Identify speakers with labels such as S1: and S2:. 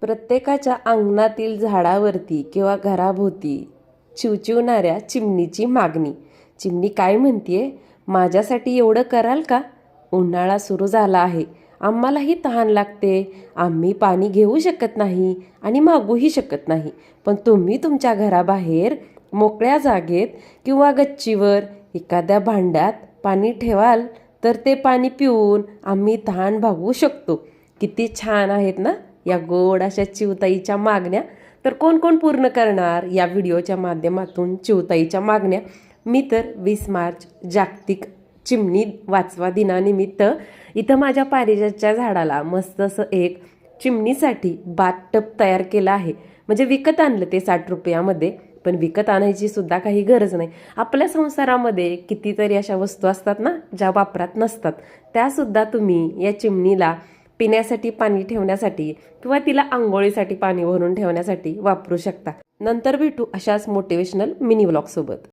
S1: प्रत्येकाच्या अंगणातील झाडावरती किंवा घराभोवती चिवचिवणाऱ्या चिमणीची मागणी. चिमणी काय म्हणतीये? माझ्यासाठी एवढं कराल का? उन्हाळा सुरू झाला आहे, आम्हालाही तहान लागते. आम्ही पाणी घेऊ शकत नाही आणि मागूही शकत नाही, पण तुम्ही तुमच्या घराबाहेर मोकळ्या जागेत किंवा गच्चीवर एखाद्या भांड्यात पाणी ठेवाल तर ते पाणी पिऊन आम्ही तहान भागवू शकतो. किती छान आहेत ना या गोड अशा चिवताईच्या मागण्या. तर कोण कोण पूर्ण करणार या व्हिडिओच्या माध्यमातून चिवताईच्या मागण्या? मी तर 20 मार्च जागतिक चिमणी वाचवा दिनानिमित्त इथं माझ्या पारिजातच्या झाडाला मस्त असं एक चिमणीसाठी बाथटब तयार केलं आहे. म्हणजे विकत आणलं ते 60 रुपयामध्ये, पण विकत आणायची सुद्धा काही गरज नाही. आपल्या संसारामध्ये कितीतरी अशा वस्तू असतात ना ज्या वापरात नसतात, त्यासुद्धा तुम्ही या चिमणीला पिण्यासाठी पाणी ठेवण्यासाठी किंवा तिला आंघोळीसाठी पाणी भरून ठेवण्यासाठी वापरू शकता. नंतर भेटू अशाच मोटिवेशनल मिनी व्लॉग सोबत.